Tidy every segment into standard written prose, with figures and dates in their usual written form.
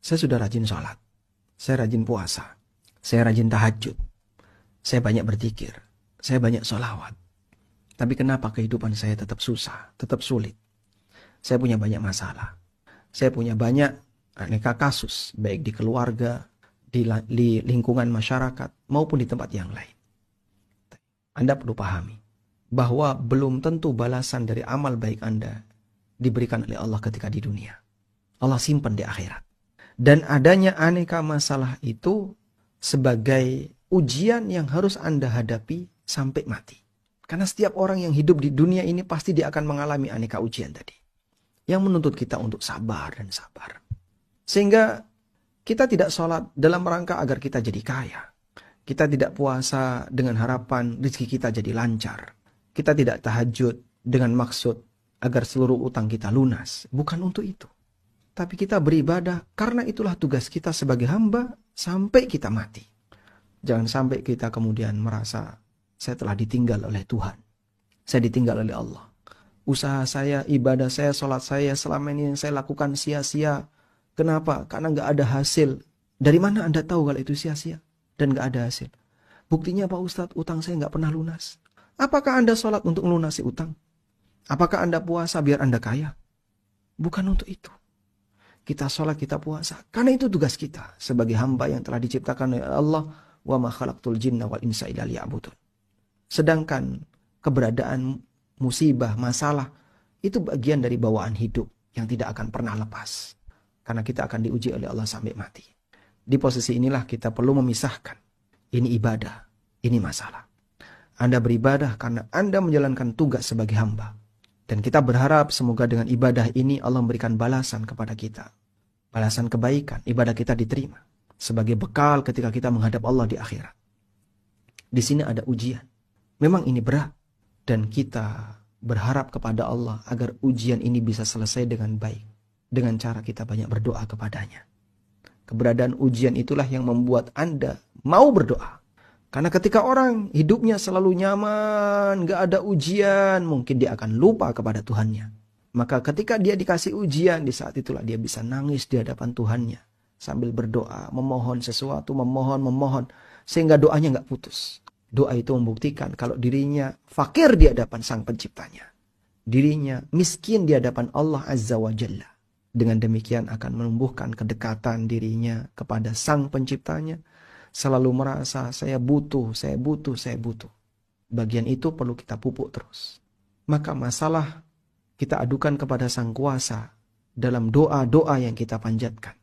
Saya sudah rajin sholat, saya rajin puasa, saya rajin tahajud, saya banyak berzikir, saya banyak sholawat. Tapi kenapa kehidupan saya tetap susah, tetap sulit? Saya punya banyak masalah. Saya punya banyak aneka kasus, baik di keluarga, di lingkungan masyarakat, maupun di tempat yang lain. Anda perlu pahami bahwa belum tentu balasan dari amal baik Anda diberikan oleh Allah ketika di dunia. Allah simpan di akhirat. Dan adanya aneka masalah itu sebagai ujian yang harus Anda hadapi sampai mati. Karena setiap orang yang hidup di dunia ini pasti dia akan mengalami aneka ujian tadi. Yang menuntut kita untuk sabar dan sabar. Sehingga kita tidak sholat dalam rangka agar kita jadi kaya. Kita tidak puasa dengan harapan rezeki kita jadi lancar. Kita tidak tahajud dengan maksud agar seluruh utang kita lunas. Bukan untuk itu. Tapi kita beribadah karena itulah tugas kita sebagai hamba sampai kita mati. Jangan sampai kita kemudian merasa saya telah ditinggal oleh Tuhan. Saya ditinggal oleh Allah. Usaha saya, ibadah saya, sholat saya selama ini yang saya lakukan sia-sia. Kenapa? Karena nggak ada hasil. Dari mana Anda tahu kalau itu sia-sia dan nggak ada hasil? Buktinya Pak Ustadz, utang saya nggak pernah lunas. Apakah Anda sholat untuk melunasi utang? Apakah Anda puasa biar Anda kaya? Bukan untuk itu. Kita sholat, kita puasa. Karena itu tugas kita sebagai hamba yang telah diciptakan oleh Allah. Wa ma khalaqtul jinna wal insa illa liya'budun. Sedangkan keberadaan musibah, masalah, itu bagian dari bawaan hidup yang tidak akan pernah lepas. Karena kita akan diuji oleh Allah sampai mati. Di posisi inilah kita perlu memisahkan. Ini ibadah, ini masalah. Anda beribadah karena Anda menjalankan tugas sebagai hamba. Dan kita berharap semoga dengan ibadah ini Allah memberikan balasan kepada kita. Balasan kebaikan, ibadah kita diterima. Sebagai bekal ketika kita menghadap Allah di akhirat. Di sini ada ujian. Memang ini berat. Dan kita berharap kepada Allah agar ujian ini bisa selesai dengan baik. Dengan cara kita banyak berdoa kepadanya. Keberadaan ujian itulah yang membuat Anda mau berdoa. Karena ketika orang hidupnya selalu nyaman, gak ada ujian, mungkin dia akan lupa kepada Tuhannya. Maka ketika dia dikasih ujian, di saat itulah dia bisa nangis di hadapan Tuhannya. Sambil berdoa, memohon sesuatu, memohon. Sehingga doanya gak putus. Doa itu membuktikan kalau dirinya fakir di hadapan Sang Penciptanya. Dirinya miskin di hadapan Allah Azza wa Jalla. Dengan demikian akan menumbuhkan kedekatan dirinya kepada Sang Penciptanya. Selalu merasa saya butuh. Bagian itu perlu kita pupuk terus. Maka masalah kita adukan kepada Sang Kuasa dalam doa-doa yang kita panjatkan.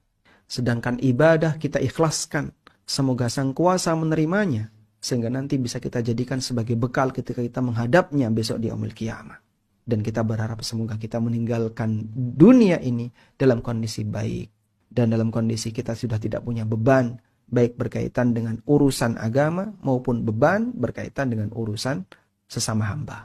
Sedangkan ibadah kita ikhlaskan. Semoga Sang Kuasa menerimanya. Sehingga nanti bisa kita jadikan sebagai bekal ketika kita menghadapnya besok di yaumil qiyamah. Dan kita berharap semoga kita meninggalkan dunia ini dalam kondisi baik. Dan dalam kondisi kita sudah tidak punya beban. Baik berkaitan dengan urusan agama maupun beban berkaitan dengan urusan sesama hamba.